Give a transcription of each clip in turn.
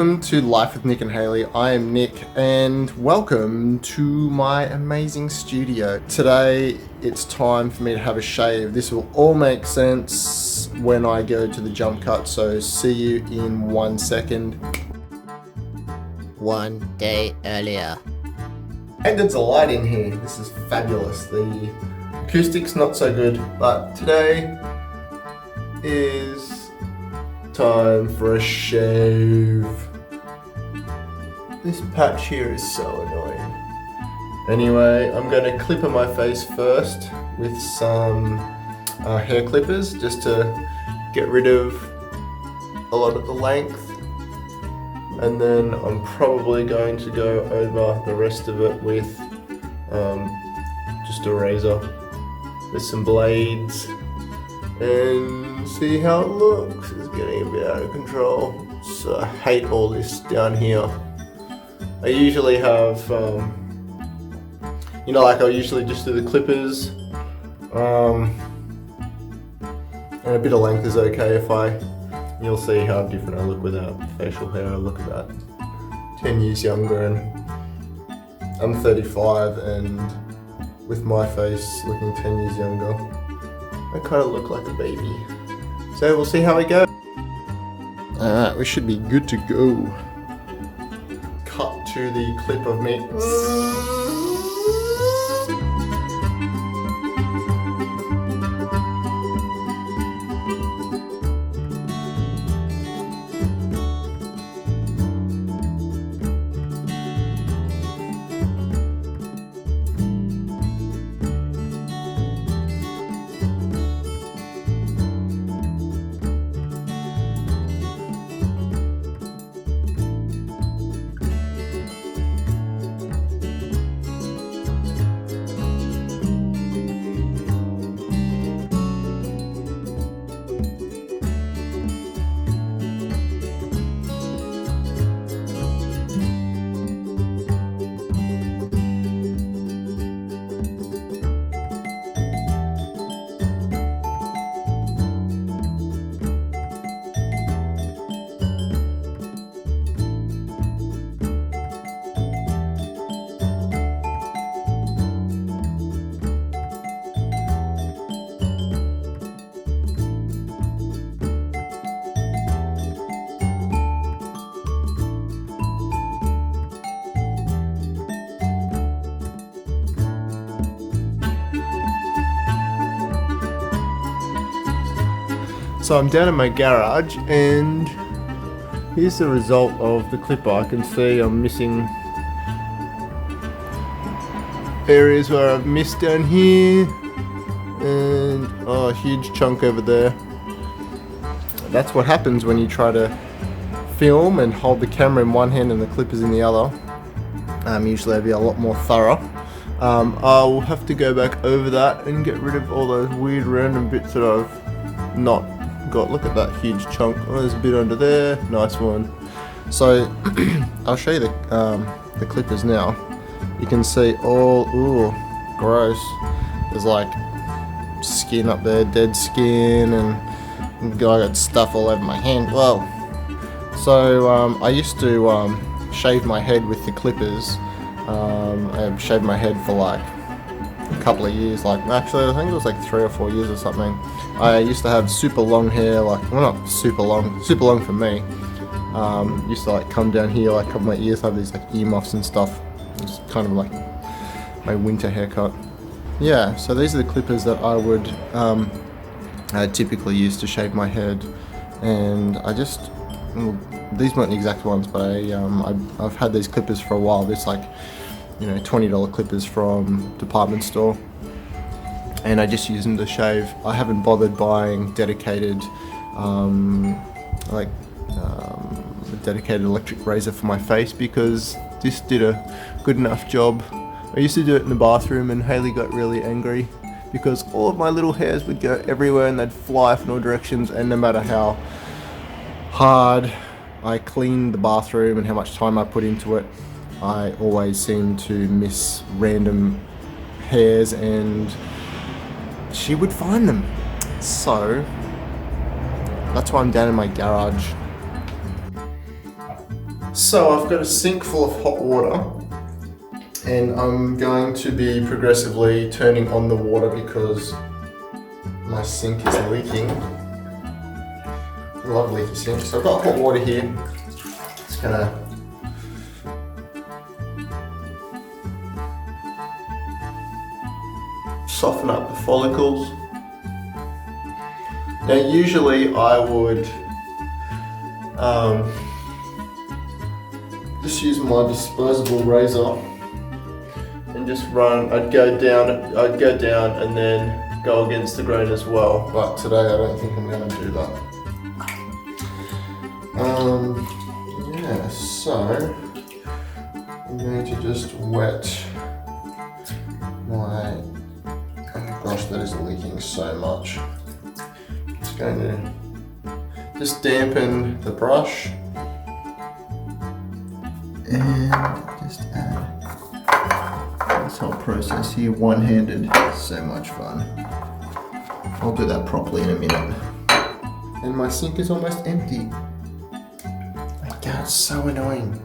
Welcome to Life with Nick and Hayley. I am Nick and welcome to my amazing studio. Today it's time for me to have a shave. This will all make sense when I go to the jump cut, so see you in 1 second. One day earlier. And there's a light in here. This is fabulous. The acoustics not so good, but today is time for a shave. This patch here is so annoying. Anyway, I'm going to clipper my face first with some hair clippers just to get rid of a lot of the length. And then I'm probably going to go over the rest of it with just a razor with some blades and see how it looks. It's getting a bit out of control. So I hate all this down here. I usually have, I usually just do the clippers, and a bit of length is okay you'll see how different I look without facial hair. I look about 10 years younger, and I'm 35, and with my face looking 10 years younger, I kind of look like a baby. So we'll see how we go. Alright, we should be good to go. Cut to the clip of me. So I'm down in my garage and here's the result of the clipper. I can see I'm missing areas where I've missed down here and a huge chunk over there. That's what happens when you try to film and hold the camera in one hand and the clippers in the other. Usually I'd be a lot more thorough. I'll have to go back over that and get rid of all those weird random bits that I've not got. Look at that huge chunk. Oh, there's a bit under there. Nice one. So I'll show you the clippers now. You can see all, ooh, gross. There's like skin up there, dead skin, and I got stuff all over my hand. Well, so I used to shave my head with the clippers. I shaved my head for like a couple of years, actually I think it was like 3 or 4 years or something. I used to have super long hair, not super long for me. Used to come down here, cover my ears, have these earmuffs and stuff. It's kind of like my winter haircut. Yeah, so these are the clippers that I would typically use to shave my head, and these weren't the exact ones, but I've had these clippers for a while. This $20 clippers from department store, and I just use them to shave. I haven't bothered buying dedicated dedicated electric razor for my face because this did a good enough job. I used to do it in the bathroom, and Hayley got really angry because all of my little hairs would go everywhere and they'd fly off in all directions, and no matter how hard I cleaned the bathroom and how much time I put into it, I always seem to miss random hairs, and she would find them. So that's why I'm down in my garage. So I've got a sink full of hot water, and I'm going to be progressively turning on the water because my sink is leaking. I love leaky sinks. So I've got hot water here. It's gonna soften up the follicles. Now usually I would just use my disposable razor and just run. I'd go down and then go against the grain as well. But today I don't think I'm going to do that. Yeah, so I'm going to just wet my. Oh gosh, that is leaking so much. It's going to just dampen the brush. And just add this whole process here one-handed. So much fun. I'll do that properly in a minute. And my sink is almost empty. My God, it's so annoying.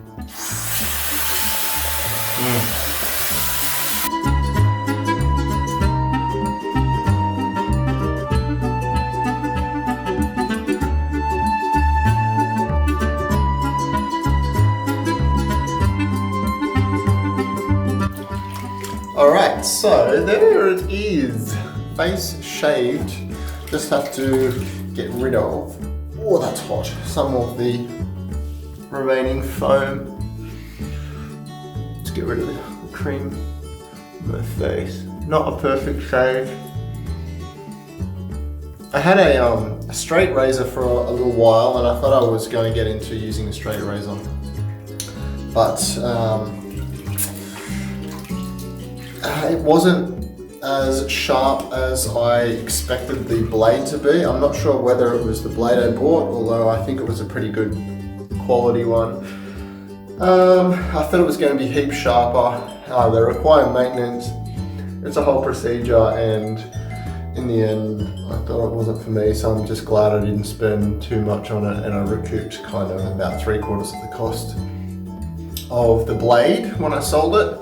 Alright, so there it is. Face shaved. Just have to get rid of, oh that's hot, some of the remaining foam. Let's get rid of the cream on my face. Not a perfect shave. I had a straight razor for a little while and I thought I was going to get into using a straight razor. But it wasn't as sharp as I expected the blade to be. I'm not sure whether it was the blade I bought, although I think it was a pretty good quality one. I thought it was going to be heaps sharper. They require maintenance. It's a whole procedure, and in the end I thought it wasn't for me, so I'm just glad I didn't spend too much on it, and I recouped kind of about 3/4 of the cost of the blade when I sold it.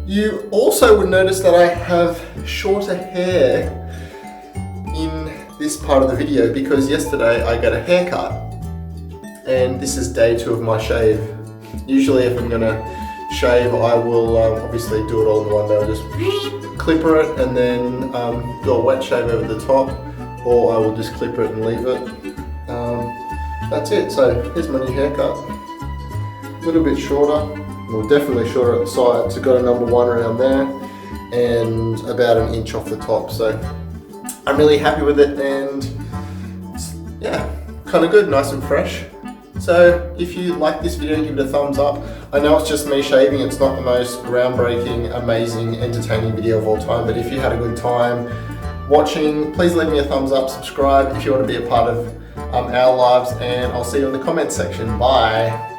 You also would notice that I have shorter hair in this part of the video because yesterday I got a haircut and this is day 2 of my shave. Usually if I'm gonna shave I will obviously do it all in one day. I'll just clipper it and then do a wet shave over the top, or I will just clipper it and leave it. That's it. So here's my new haircut. A little bit shorter. Well, definitely shorter at the sides. I've got a number 1 around there and about 1 inch off the top. So I'm really happy with it, and it's, yeah, kind of good, nice and fresh. So if you like this video, give it a thumbs up. I know it's just me shaving. It's not the most groundbreaking, amazing, entertaining video of all time, but if you had a good time watching, please leave me a thumbs up, subscribe if you want to be a part of our lives, and I'll see you in the comments section. Bye.